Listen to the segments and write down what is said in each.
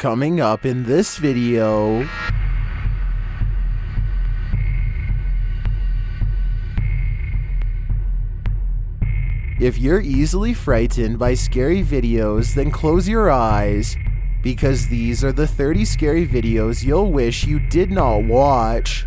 Coming up in this video. If you're easily frightened by scary videos, then close your eyes, because these are the 30 scary videos you'll wish you did not watch.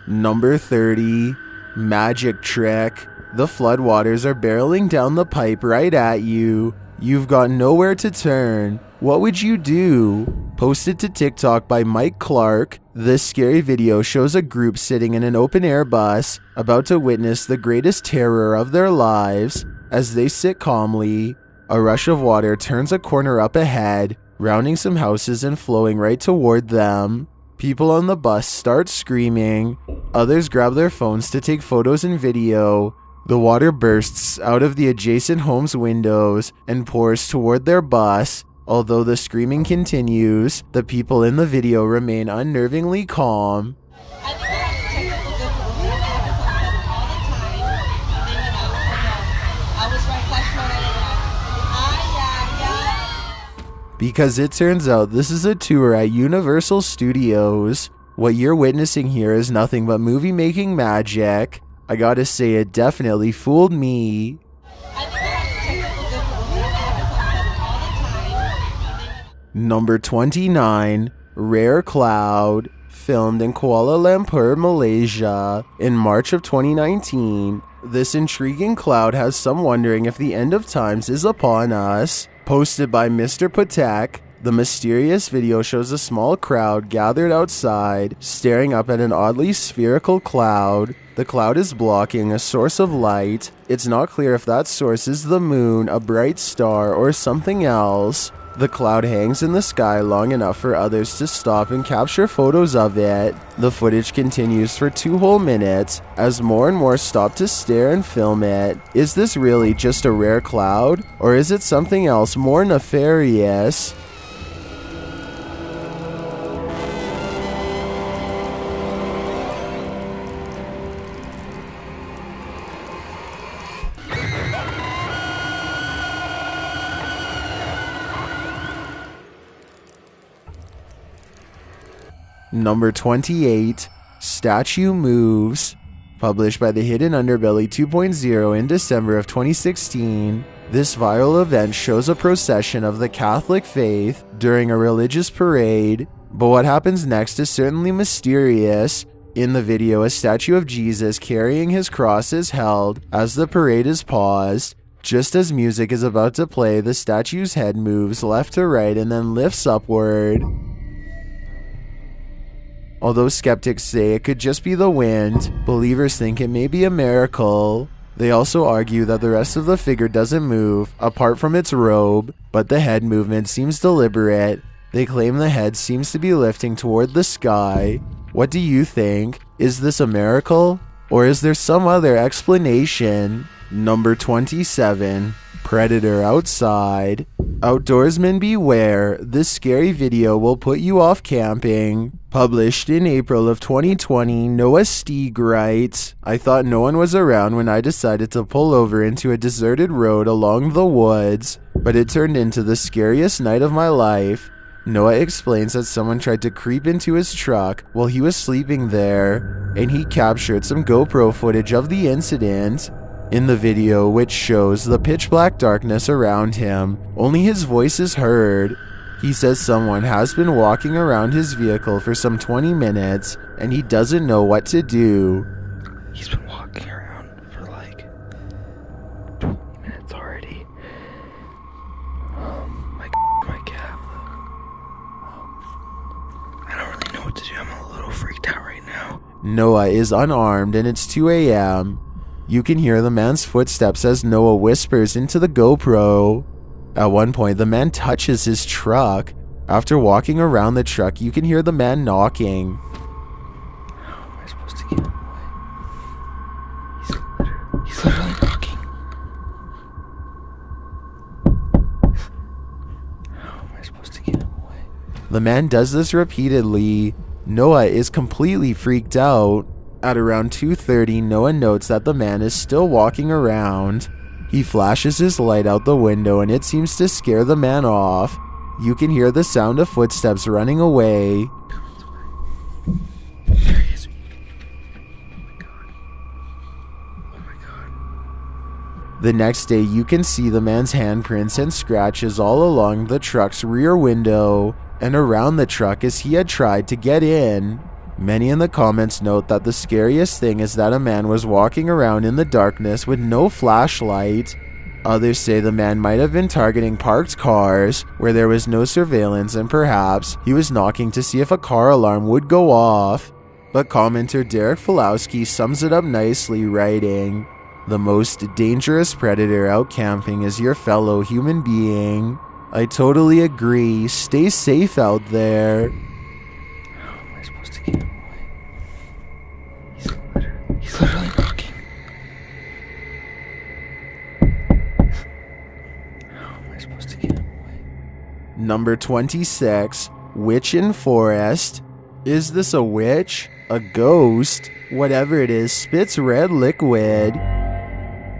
Number 30. Magic trick. The floodwaters are barreling down the pipe right at you. You've got nowhere to turn. What would you do? Posted to TikTok by Mike Clark, this scary video shows a group sitting in an open-air bus, about to witness the greatest terror of their lives. As they sit calmly, a rush of water turns a corner up ahead, rounding some houses and flowing right toward them. People on the bus start screaming. Others grab their phones to take photos and video. The water bursts out of the adjacent home's windows and pours toward their bus. Although the screaming continues, the people in the video remain unnervingly calm. Because it turns out this is a tour at Universal Studios. What you're witnessing here is nothing but movie making magic. I gotta say, it definitely fooled me. Number 29. Rare Cloud. Filmed in Kuala Lumpur, Malaysia, in March of 2019. This intriguing cloud has some wondering if the end of times is upon us. Posted by Mr. Patek, the mysterious video shows a small crowd gathered outside, staring up at an oddly spherical cloud. The cloud is blocking a source of light. It's not clear if that source is the moon, a bright star, or something else. The cloud hangs in the sky long enough for others to stop and capture photos of it. The footage continues for 2 whole minutes as more and more stop to stare and film it. Is this really just a rare cloud, or is it something else more nefarious? Number 28. Statue Moves. Published by the Hidden Underbelly 2.0 in December of 2016. This viral event shows a procession of the Catholic faith during a religious parade. But what happens next is certainly mysterious. In the video, a statue of Jesus carrying his cross is held as the parade is paused. Just as music is about to play, the statue's head moves left to right and then lifts upward. Although skeptics say it could just be the wind, believers think it may be a miracle. They also argue that the rest of the figure doesn't move, apart from its robe, but the head movement seems deliberate. They claim the head seems to be lifting toward the sky. What do you think? Is this a miracle? Or is there some other explanation? Number 27. Predator Outside. Outdoorsmen beware, this scary video will put you off camping. Published in April of 2020, Noah Steeg writes, I thought no one was around when I decided to pull over into a deserted road along the woods, but it turned into the scariest night of my life. Noah explains that someone tried to creep into his truck while he was sleeping there, and he captured some GoPro footage of the incident. In the video, which shows the pitch black darkness around him, only his voice is heard. He says someone has been walking around his vehicle for some 20 minutes and he doesn't know what to do. He's been walking around for like 20 minutes already. My cab. I don't really know what to do. I'm a little freaked out right now. Noah is unarmed and it's 2 a.m. You can hear the man's footsteps as Noah whispers into the GoPro. At one point, the man touches his truck. After walking around the truck, you can hear the man knocking. How am I supposed to get him away? He's literally knocking. How am I supposed to get him away? The man does this repeatedly. Noah is completely freaked out. At around 2:30, Noah notes that the man is still walking around. He flashes his light out the window and it seems to scare the man off. You can hear the sound of footsteps running away. There he is. Oh my god. The next day, you can see the man's handprints and scratches all along the truck's rear window and around the truck as he had tried to get in. Many in the comments note that the scariest thing is that a man was walking around in the darkness with no flashlight. Others say the man might have been targeting parked cars where there was no surveillance, and perhaps he was knocking to see if a car alarm would go off. But commenter Derek Falowski sums it up nicely, writing, "The most dangerous predator out camping is your fellow human being. I totally agree. Stay safe out there." How am I supposed to get him away? He's literally knocking. How am I supposed to get him away? Number 26, Witch in Forest. Is this a witch? A ghost? Whatever it is, spits red liquid.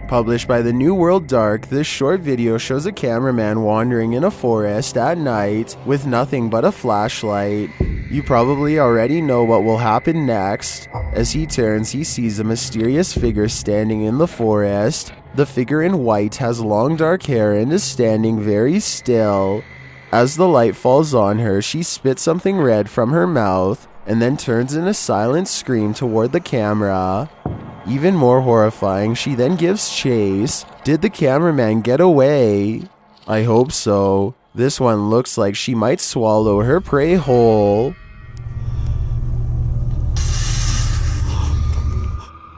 Published by the New World Dark, this short video shows a cameraman wandering in a forest at night with nothing but a flashlight. You probably already know what will happen next. As he turns, he sees a mysterious figure standing in the forest. The figure in white has long dark hair and is standing very still. As the light falls on her, she spits something red from her mouth and then turns in a silent scream toward the camera. Even more horrifying, she then gives chase. Did the cameraman get away? I hope so. This one looks like she might swallow her prey whole.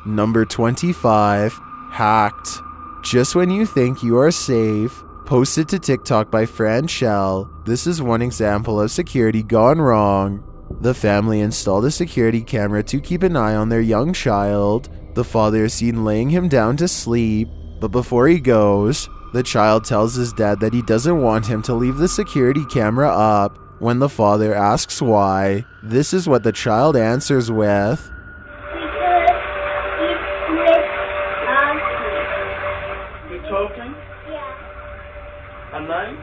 Number 25, Hacked. Just when you think you are safe. Posted to TikTok by Fran Shell. This is one example of security gone wrong. The family installed a security camera to keep an eye on their young child. The father is seen laying him down to sleep, but before he goes, the child tells his dad that he doesn't want him to leave the security camera up. When the father asks why, this is what the child answers with. You talking? Yeah. Online?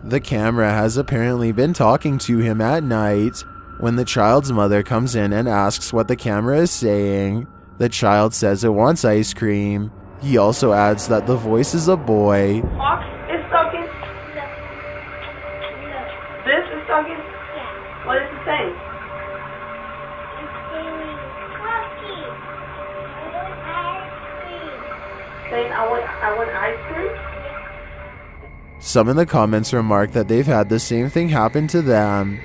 The camera has apparently been talking to him at night. When the child's mother comes in and asks what the camera is saying, the child says it wants ice cream. He also adds that the voice is a boy. Fox is talking? No. This is talking? Yeah. What is it saying? It's saying cookie. I want ice cream. Saying I want ice cream? Some in the comments remark that they've had the same thing happen to them.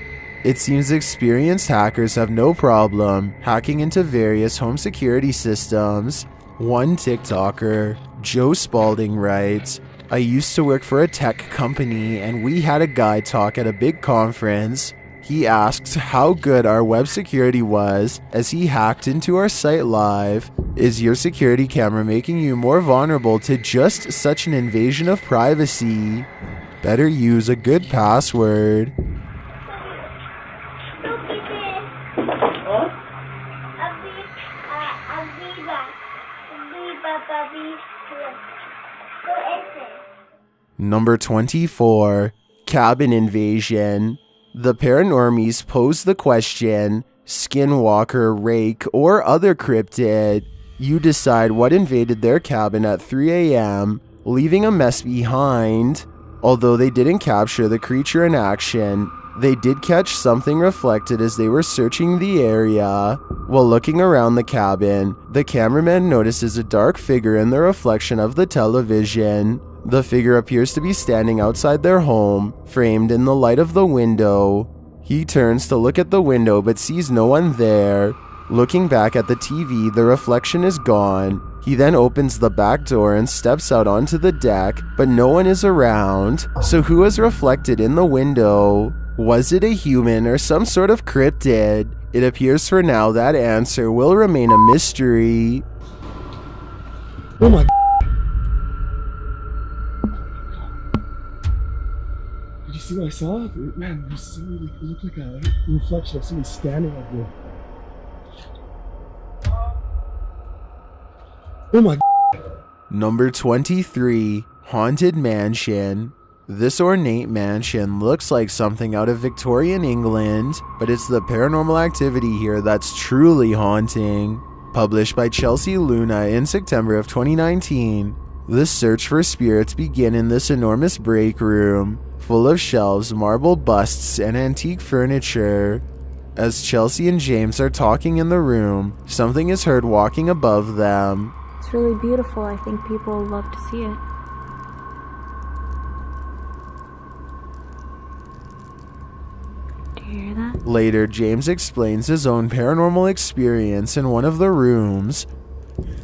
It seems experienced hackers have no problem hacking into various home security systems. One TikToker, Joe Spalding, writes, "I used to work for a tech company and we had a guy talk at a big conference. He asked how good our web security was as he hacked into our site live. Is your security camera making you more vulnerable to just such an invasion of privacy? Better use a good password." Huh? Number 24, Cabin Invasion. The paranormies pose the question, skinwalker, rake, or other cryptid. You decide what invaded their cabin at 3 a.m., leaving a mess behind. Although they didn't capture the creature in action, they did catch something reflected as they were searching the area. While looking around the cabin, the cameraman notices a dark figure in the reflection of the television. The figure appears to be standing outside their home, framed in the light of the window. He turns to look at the window but sees no one there. Looking back at the TV, the reflection is gone. He then opens the back door and steps out onto the deck, but no one is around. So who is reflected in the window? Was it a human or some sort of cryptid? It appears for now that answer will remain a mystery. Oh my. Did you see what I saw? Man, it looked like a reflection of somebody standing up there. Oh my. Number 23, Haunted Mansion. This ornate mansion looks like something out of Victorian England, but it's the paranormal activity here that's truly haunting. Published by Chelsea Luna in September of 2019, the search for spirits begin in this enormous break room, full of shelves, marble busts, and antique furniture. As Chelsea and James are talking in the room, something is heard walking above them. It's really beautiful. I think people will love to see it. Do you hear that? Later, James explains his own paranormal experience in one of the rooms.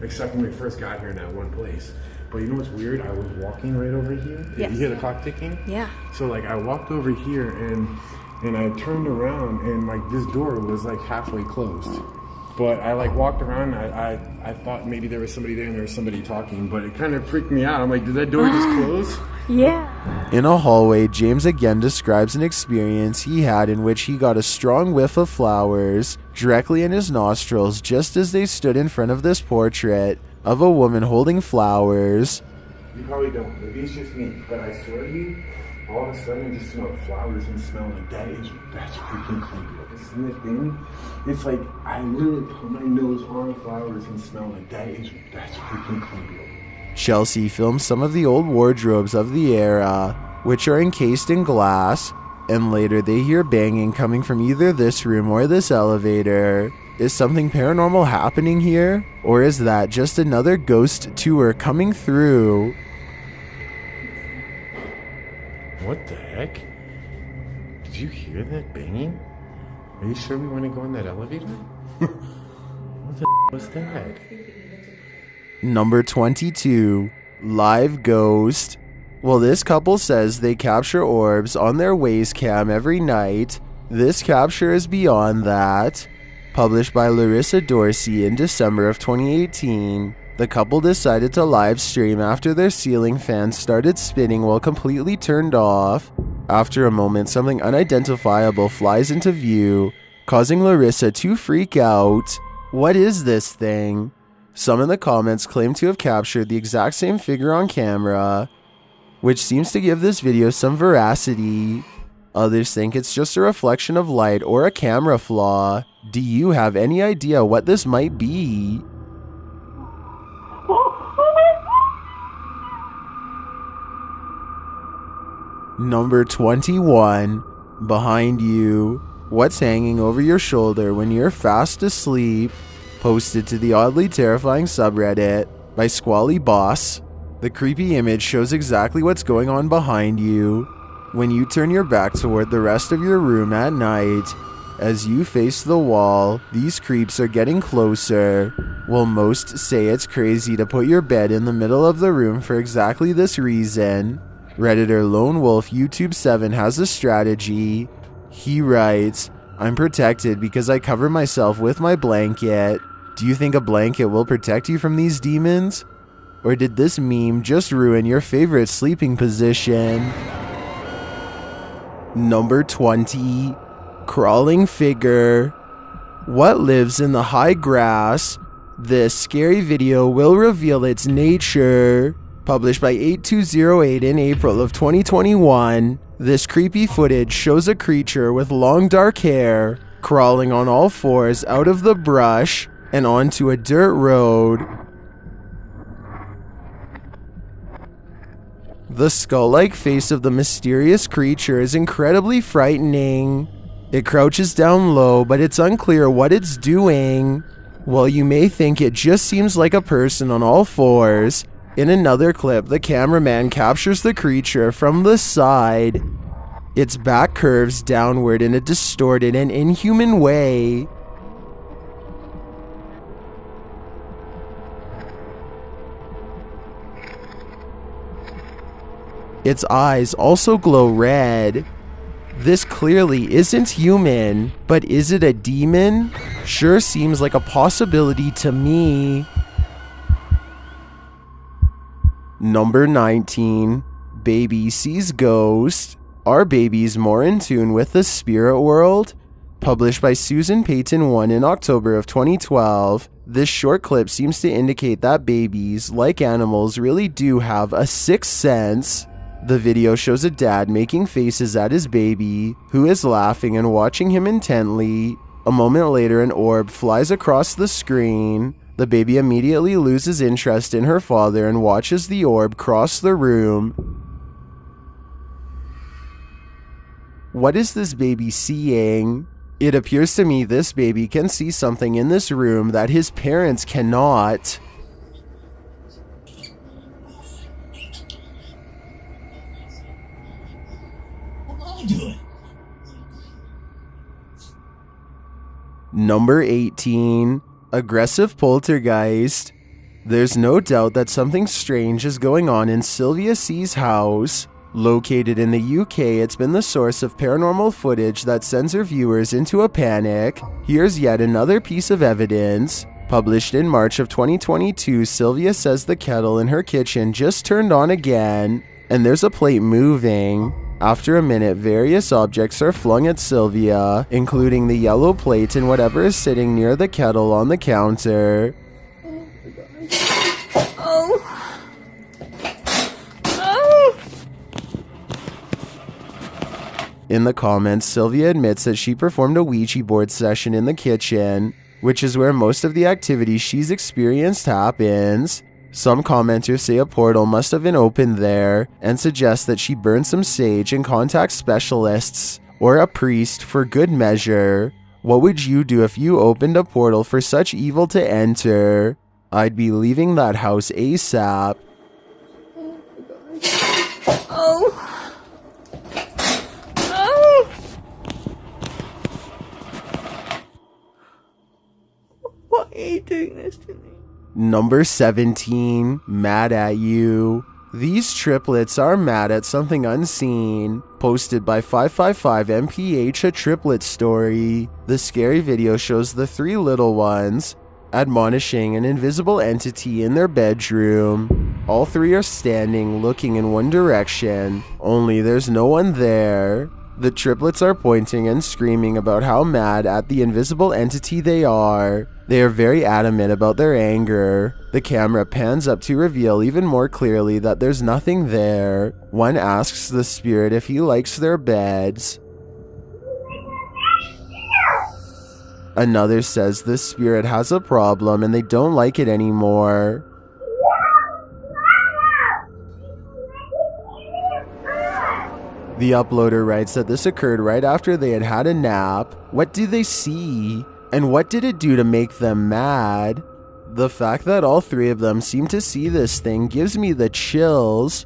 Except when we first got here in that one place. But you know what's weird? I was walking right over here. Yes. You hear the clock ticking? Yeah. So like I walked over here and I turned around and like this door was like halfway closed. But I like walked around and I thought maybe there was somebody there and there was somebody talking, but it kind of freaked me out. I'm like, did that door just close? Yeah. In a hallway, James again describes an experience he had in which he got a strong whiff of flowers directly in his nostrils just as they stood in front of this portrait of a woman holding flowers. You probably don't. Maybe it's just me, but I swear to you, all of a sudden I just smell flowers and smell like that's freaking creepy. Isn't it thing? It's like I literally put my nose on flowers and smell like that's freaking creepy. Chelsea films some of the old wardrobes of the era, which are encased in glass, and later they hear banging coming from either this room or this elevator. Is something paranormal happening here? Or is that just another ghost tour coming through? What the heck? Did you hear that banging? Are you sure we want to go in that elevator? What the was that? Number 22, Live Ghost. Well, this couple says they capture orbs on their Waze cam every night. This capture is beyond that. Published by Larissa Dorsey in December of 2018, the couple decided to live stream after their ceiling fans started spinning while completely turned off. After a moment, something unidentifiable flies into view, causing Larissa to freak out. What is this thing? Some in the comments claim to have captured the exact same figure on camera, which seems to give this video some veracity. Others think it's just a reflection of light or a camera flaw. Do you have any idea what this might be? Number 21, Behind You. What's hanging over your shoulder when you're fast asleep? Posted to the oddly terrifying subreddit by Squally Boss. The creepy image shows exactly what's going on behind you when you turn your back toward the rest of your room at night. As you face the wall, these creeps are getting closer. Well, most say it's crazy to put your bed in the middle of the room for exactly this reason. Redditor Lone Wolf YouTube 7 has a strategy. He writes, "I'm protected because I cover myself with my blanket." Do you think a blanket will protect you from these demons? Or did this meme just ruin your favorite sleeping position? Number 20, Crawling Figure. What lives in the high grass? This scary video will reveal its nature. Published by 8208 in April of 2021, this creepy footage shows a creature with long dark hair crawling on all fours out of the brush and onto a dirt road. The skull-like face of the mysterious creature is incredibly frightening. It crouches down low, but it's unclear what it's doing. While you may think it just seems like a person on all fours, in another clip, the cameraman captures the creature from the side. Its back curves downward in a distorted and inhuman way. Its eyes also glow red. This clearly isn't human, but is it a demon? Sure seems like a possibility to me. Number 19, Baby Sees Ghost. Are babies more in tune with the spirit world? Published by Susan Payton 1 in October of 2012, this short clip seems to indicate that babies, like animals, really do have a sixth sense. The video shows a dad making faces at his baby, who is laughing and watching him intently. A moment later, an orb flies across the screen. The baby immediately loses interest in her father and watches the orb cross the room. What is this baby seeing? It appears to me this baby can see something in this room that his parents cannot. What am I doing? Number 18. Aggressive poltergeist. There's no doubt that something strange is going on in Sylvia C's house. Located in the UK, it's been the source of paranormal footage that sends her viewers into a panic. Here's yet another piece of evidence. Published in March of 2022, Sylvia says the kettle in her kitchen just turned on again, and there's a plate moving. After a minute, various objects are flung at Sylvia, including the yellow plate and whatever is sitting near the kettle on the counter. In the comments, Sylvia admits that she performed a Ouija board session in the kitchen, which is where most of the activity she's experienced happens. Some commenters say a portal must have been opened there and suggest that she burn some sage and contact specialists or a priest for good measure. What would you do if you opened a portal for such evil to enter? I'd be leaving that house ASAP. Why are you doing this to me? Number 17. Mad at you. These triplets are mad at something unseen. Posted by 555MPH, a triplet story. The scary video shows the three little ones admonishing an invisible entity in their bedroom. All three are standing, looking in one direction, only there's no one there. The triplets are pointing and screaming about how mad at the invisible entity they are. They are very adamant about their anger. The camera pans up to reveal even more clearly that there's nothing there. One asks the spirit if he likes their beds. Another says the spirit has a problem and they don't like it anymore. The uploader writes that this occurred right after they had had a nap. What do they see? And what did it do to make them mad? The fact that all three of them seem to see this thing gives me the chills.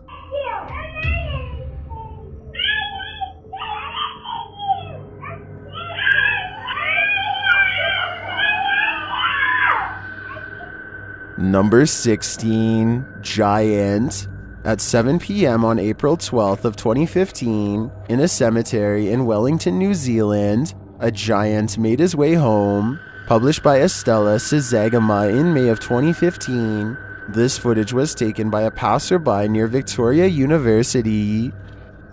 Number 16. Giant. At 7 p.m. on April 12th of 2015, in a cemetery in Wellington, New Zealand, a giant made his way home. Published by Estella Sizagama in May of 2015, this footage was taken by a passerby near Victoria University.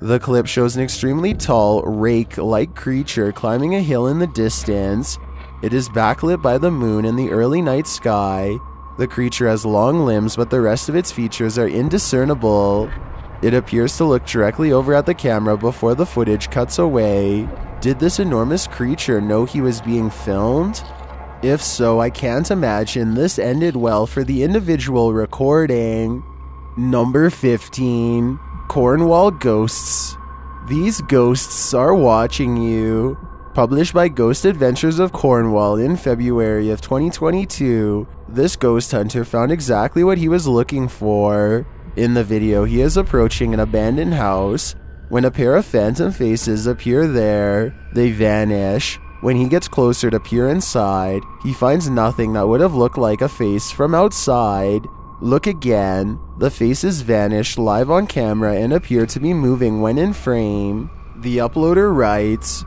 The clip shows an extremely tall, rake-like creature climbing a hill in the distance. It is backlit by the moon in the early night sky. The creature has long limbs, but the rest of its features are indiscernible. It appears to look directly over at the camera before the footage cuts away. Did this enormous creature know he was being filmed? If so, I can't imagine this ended well for the individual recording. Number 15. Cornwall Ghosts. These ghosts are watching you. Published by Ghost Adventures of Cornwall in February of 2022, this ghost hunter found exactly what he was looking for. In the video, he is approaching an abandoned house. When a pair of phantom faces appear there, they vanish. When he gets closer to peer inside, he finds nothing that would have looked like a face from outside. Look again. The faces vanish live on camera and appear to be moving when in frame. The uploader writes,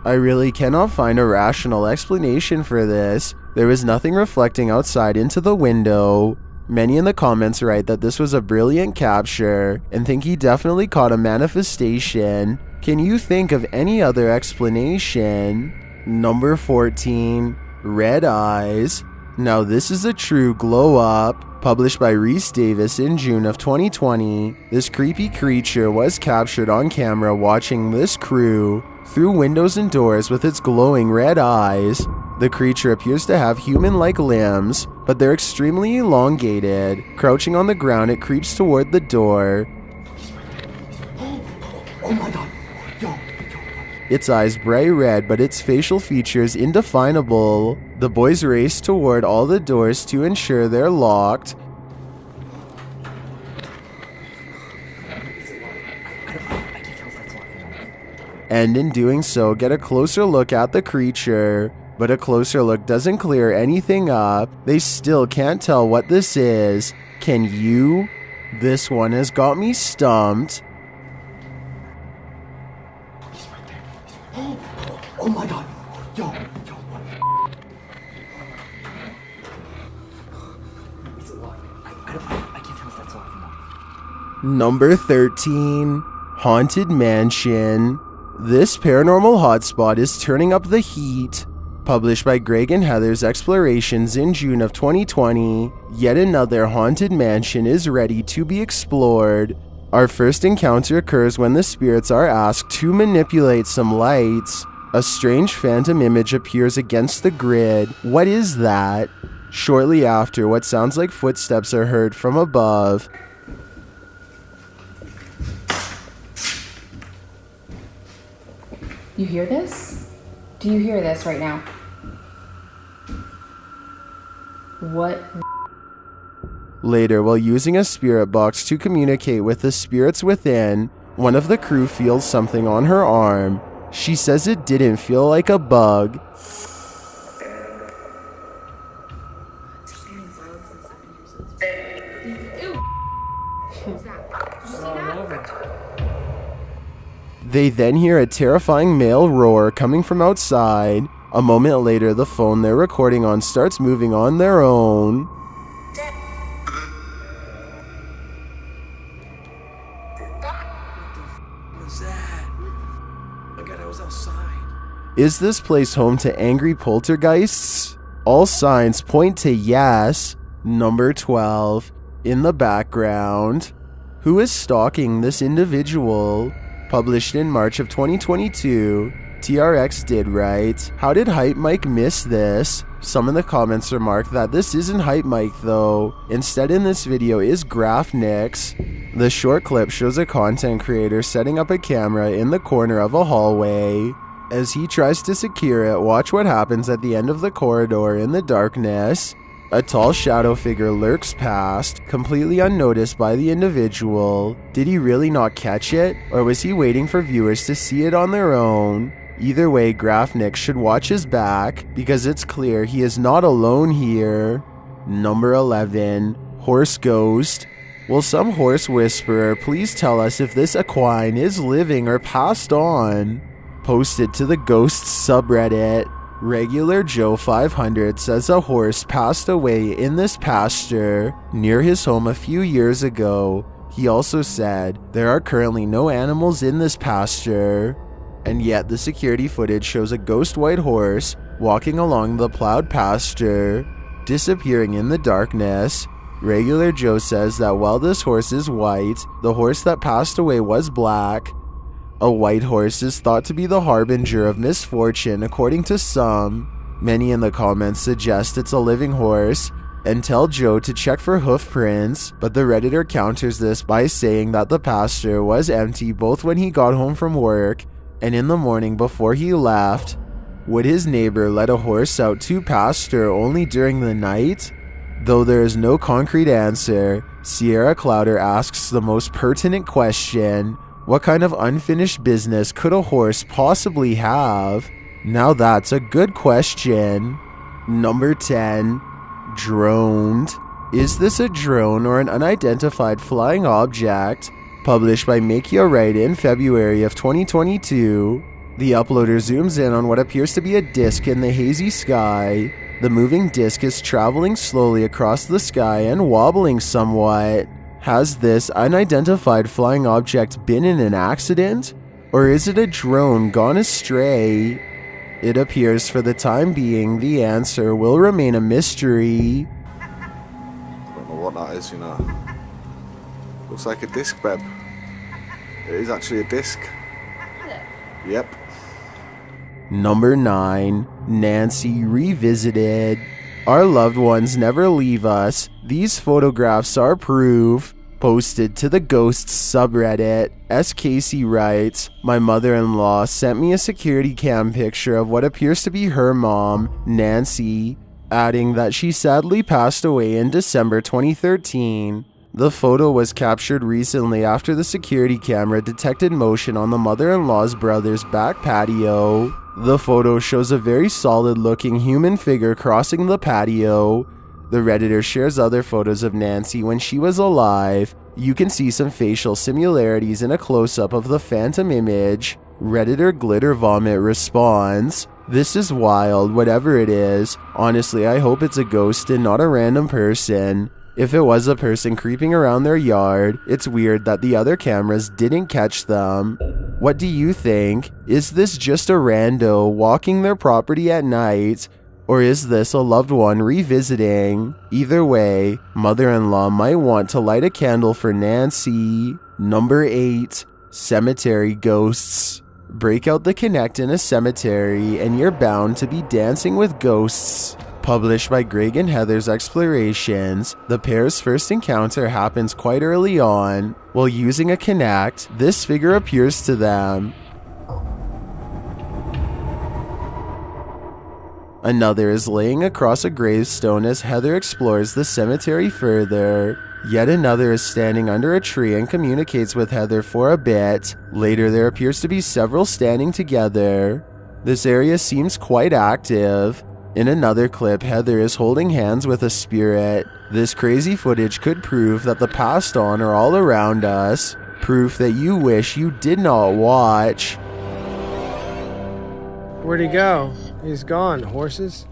I really cannot find a rational explanation for this. There was nothing reflecting outside into the window. Many in the comments write that this was a brilliant capture and think he definitely caught a manifestation. Can you think of any other explanation? Number 14. Red eyes. Now this is a true glow up, published by Rhys Davis in June of 2020. This creepy creature was captured on camera watching this crew through windows and doors with its glowing red eyes. The creature appears to have human-like limbs, but they're extremely elongated. Crouching on the ground, it creeps toward the door. Oh my god. Yo. Its eyes bright red, but its facial features indefinable. The boys race toward all the doors to ensure they're locked. And in doing so, get a closer look at the creature. But a closer look doesn't clear anything up. They still can't tell what this is. Can you? This one has got me stumped. Oh my god. Yo. It's a lock. I can't tell if that's locked or not. Number 13. Haunted Mansion. This paranormal hotspot is turning up the heat. Published by Greg and Heather's Explorations in June of 2020, yet another haunted mansion is ready to be explored. Our first encounter occurs when the spirits are asked to manipulate some lights. A strange phantom image appears against the grid. What is that? Shortly after, what sounds like footsteps are heard from above. You hear this? Do you hear this right now? What? Later, while using a spirit box to communicate with the spirits within, one of the crew feels something on her arm. She says it didn't feel like a bug. They then hear a terrifying male roar coming from outside. A moment later, the phone they're recording on starts moving on their own. What was that? Oh my god, I was outside. Is this place home to angry poltergeists? All signs point to yes. Number 12. In the background. Who is stalking this individual? Published in March of 2022. TRX did write, how did Hype Mike miss this? Some in the comments remarked that this isn't Hype Mike though. Instead in this video is Graphnix. The short clip shows a content creator setting up a camera in the corner of a hallway. As he tries to secure it, watch what happens at the end of the corridor in the darkness. A tall shadow figure lurks past, completely unnoticed by the individual. Did he really not catch it? Or was he waiting for viewers to see it on their own? Either way, Graphnix should watch his back, because it's clear he is not alone here. Number 11. Horse Ghost. Will some horse whisperer please tell us if this equine is living or passed on? Posted to the Ghosts subreddit. Regular Joe 500 says a horse passed away in this pasture near his home a few years ago. He also said, there are currently no animals in this pasture. And yet the security footage shows a ghost white horse walking along the plowed pasture, disappearing in the darkness. Regular Joe says that while this horse is white, the horse that passed away was black. A white horse is thought to be the harbinger of misfortune according to some. Many in the comments suggest it's a living horse and tell Joe to check for hoof prints, but the Redditor counters this by saying that the pasture was empty both when he got home from work and in the morning before he left. Would his neighbor let a horse out to pasture only during the night? Though there is no concrete answer, Sierra Clowder asks the most pertinent question. What kind of unfinished business could a horse possibly have? Now that's a good question. Number 10. Droned. Is this a drone or an unidentified flying object? Published by mewa in February of 2022. The uploader zooms in on what appears to be a disc in the hazy sky. The moving disc is traveling slowly across the sky and wobbling somewhat. Has this unidentified flying object been in an accident? Or is it a drone gone astray? It appears for the time being the answer will remain a mystery. I don't know what that is, you know. Looks like a disc, babe. It is actually a disc. Yep. Number 9. Nancy Revisited. Our loved ones never leave us. These photographs are proof. Posted to the Ghosts subreddit, S. Casey writes, my mother-in-law sent me a security cam picture of what appears to be her mom, Nancy, adding that she sadly passed away in December 2013. The photo was captured recently after the security camera detected motion on the mother-in-law's brother's back patio. The photo shows a very solid-looking human figure crossing the patio. The Redditor shares other photos of Nancy when she was alive. You can see some facial similarities in a close-up of the phantom image. Redditor Glitter Vomit responds, this is wild, whatever it is. Honestly, I hope it's a ghost and not a random person. If it was a person creeping around their yard, it's weird that the other cameras didn't catch them. What do you think? Is this just a rando walking their property at night? Or is this a loved one revisiting? Either way, mother-in-law might want to light a candle for Nancy. Number 8. Cemetery Ghosts. Break out the Kinect in a cemetery and you're bound to be dancing with ghosts. Published by Greg and Heather's Explorations, the pair's first encounter happens quite early on. While using a Kinect, this figure appears to them. Another is laying across a gravestone as Heather explores the cemetery further. Yet another is standing under a tree and communicates with Heather for a bit. Later, there appears to be several standing together. This area seems quite active. In another clip, Heather is holding hands with a spirit. This crazy footage could prove that the passed on are all around us. Proof that you wish you did not watch. Where'd he go? He's gone. Horses?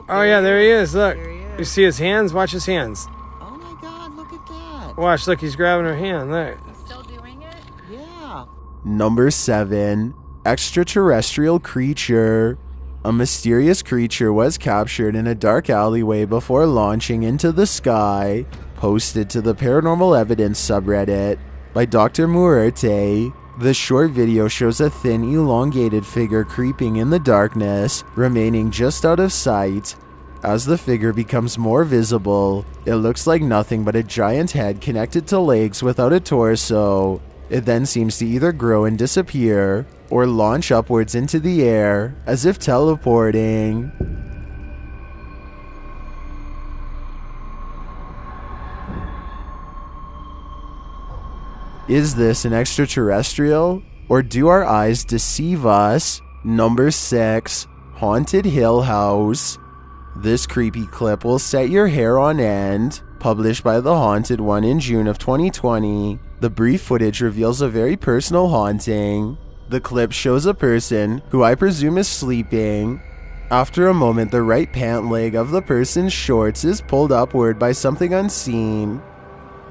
Oh yeah, there he is. Look. You see his hands? Watch his hands. Oh my god, look at that. Watch, look, he's grabbing her hand. Look. Still doing it? Yeah. Number 7. Extraterrestrial Creature. A mysterious creature was captured in a dark alleyway before launching into the sky. Posted to the Paranormal Evidence subreddit by Dr. Muerte. The short video shows a thin, elongated figure creeping in the darkness, remaining just out of sight. As the figure becomes more visible, it looks like nothing but a giant head connected to legs without a torso. It then seems to either grow and disappear, or launch upwards into the air, as if teleporting. Is this an extraterrestrial? Or do our eyes deceive us? Number 6. Haunted Hill House. This creepy clip will set your hair on end. Published by The Haunted One in June of 2020. The brief footage reveals a very personal haunting. The clip shows a person, who I presume is sleeping. After a moment, the right pant leg of the person's shorts is pulled upward by something unseen.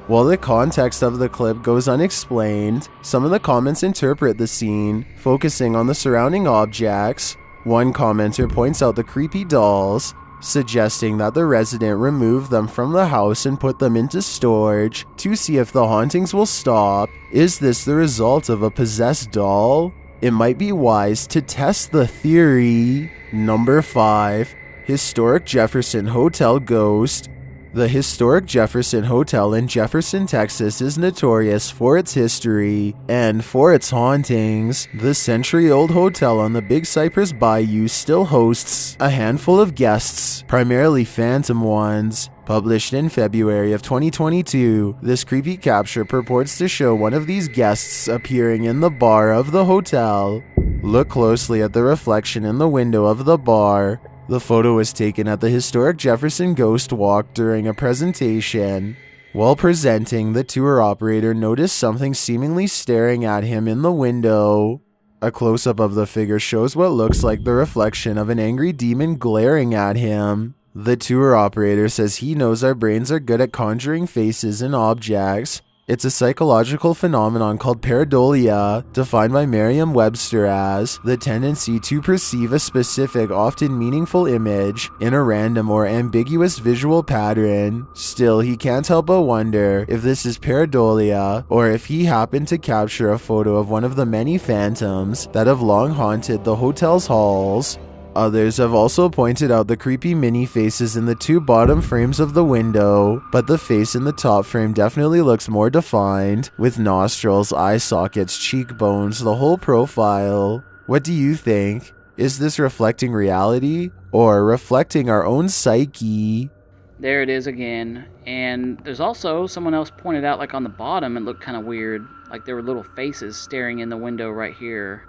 While the context of the clip goes unexplained, some of the comments interpret the scene, focusing on the surrounding objects. One commenter points out the creepy dolls, suggesting that the resident remove them from the house and put them into storage to see if the hauntings will stop. Is this the result of a possessed doll? It might be wise to test the theory. Number 5. Historic Jefferson Hotel Ghost. The historic Jefferson Hotel in Jefferson, Texas is notorious for its history and for its hauntings. The century-old hotel on the Big Cypress Bayou still hosts a handful of guests, primarily phantom ones. Published in February of 2022, this creepy capture purports to show one of these guests appearing in the bar of the hotel. Look closely at the reflection in the window of the bar. The photo was taken at the historic Jefferson Ghost Walk during a presentation. While presenting, the tour operator noticed something seemingly staring at him in the window. A close-up of the figure shows what looks like the reflection of an angry demon glaring at him. The tour operator says he knows our brains are good at conjuring faces and objects, It's a psychological phenomenon called pareidolia, defined by Merriam-Webster as the tendency to perceive a specific, often meaningful image in a random or ambiguous visual pattern. Still, he can't help but wonder if this is pareidolia or if he happened to capture a photo of one of the many phantoms that have long haunted the hotel's halls. Others have also pointed out the creepy mini faces in the two bottom frames of the window, but the face in the top frame definitely looks more defined, with nostrils, eye sockets, cheekbones, the whole profile. What do you think? Is this reflecting reality or reflecting our own psyche? There it is again. And there's also someone else pointed out, like on the bottom, it looked kind of weird. Like there were little faces staring in the window right here.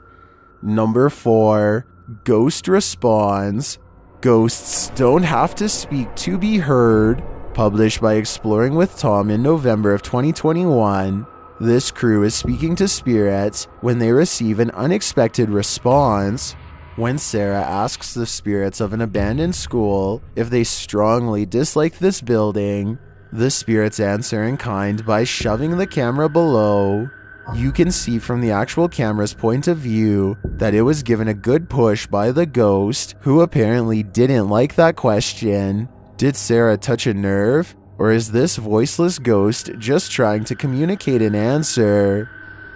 Number 4. Ghost responds. Ghosts don't have to speak to be heard. Published by Exploring with Tom in November of 2021. This crew is speaking to spirits when they receive an unexpected response. When Sarah asks the spirits of an abandoned school if they strongly dislike this building, the spirits answer in kind by shoving the camera below. You can see from the actual camera's point of view that it was given a good push by the ghost, who apparently didn't like that question. Did Sarah touch a nerve? Or is this voiceless ghost just trying to communicate an answer?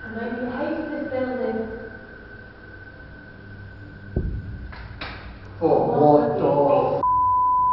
I know you hate this building. What the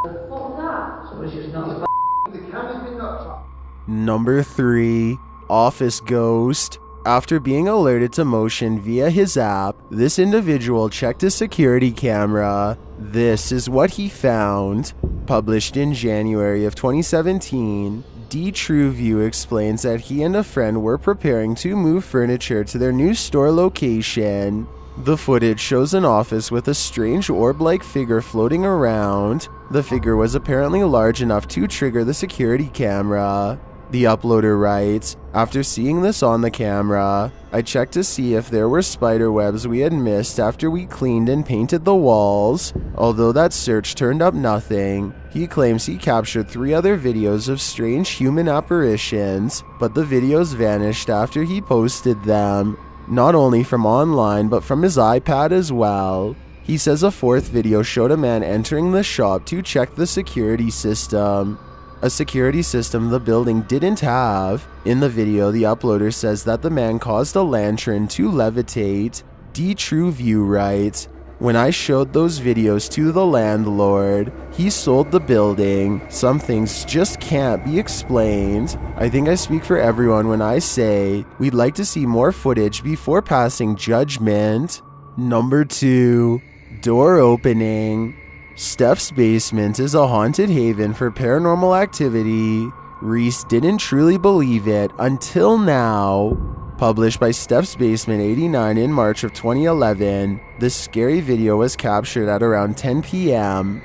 What was that? Someone's just not The camera's been knocked. Number 3. Office Ghost. After being alerted to motion via his app, this individual checked a security camera. This is what he found. Published in January of 2017, D. Trueview explains that he and a friend were preparing to move furniture to their new store location. The footage shows an office with a strange orb-like figure floating around. The figure was apparently large enough to trigger the security camera. The uploader writes, "After seeing this on the camera, I checked to see if there were spider webs we had missed after we cleaned and painted the walls. Although that search turned up nothing." He claims he captured 3 other videos of strange human apparitions, but the videos vanished after he posted them, not only from online but from his iPad as well. He says a 4th video showed a man entering the shop to check the security system. A security system the building didn't have. In the video, the uploader says that the man caused a lantern to levitate. D. Trueview writes, "When I showed those videos to the landlord, he sold the building. Some things just can't be explained. I think I speak for everyone when I say we'd like to see more footage before passing judgment." Number 2. Door opening. Steph's basement is a haunted haven for paranormal activity. Reese didn't truly believe it until now. Published by Steph's Basement 89 in March of 2011, this scary video was captured at around 10 p.m.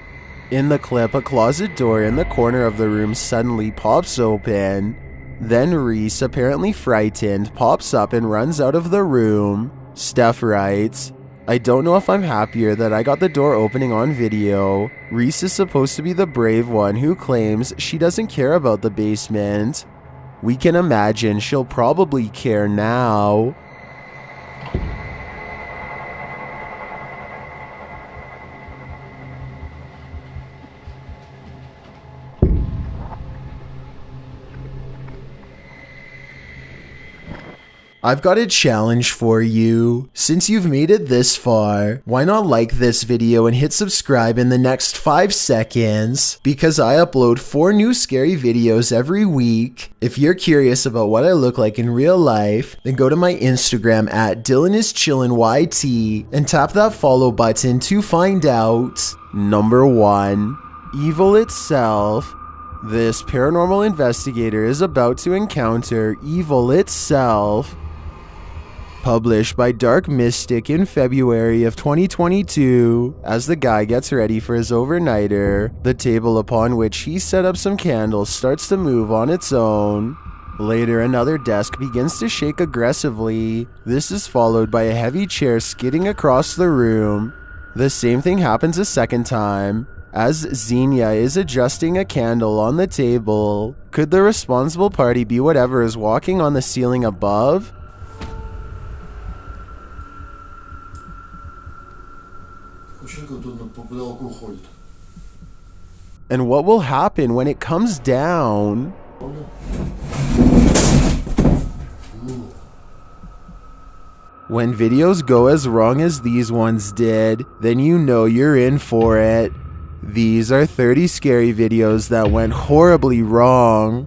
In the clip, a closet door in the corner of the room suddenly pops open. Then Reese, apparently frightened, pops up and runs out of the room. Steph writes, "I don't know if I'm happier that I got the door opening on video. Reese is supposed to be the brave one who claims she doesn't care about the basement. We can imagine she'll probably care now." I've got a challenge for you. Since you've made it this far, why not like this video and hit subscribe in the next 5 seconds? Because I upload 4 new scary videos every week. If you're curious about what I look like in real life, then go to my Instagram at DylanIsChillinYT and tap that follow button to find out. Number 1. Evil itself. This paranormal investigator is about to encounter evil itself. Published by Dark Mystic in February of 2022. As the guy gets ready for his overnighter, the table upon which he set up some candles starts to move on its own. Later, another desk begins to shake aggressively. This is followed by a heavy chair skidding across the room. The same thing happens a second time. As Xenia is adjusting a candle on the table, Could the responsible party be whatever is walking on the ceiling above? And what will happen when it comes down? When videos go as wrong as these ones did, then you know you're in for it. These are 30 scary videos that went horribly wrong.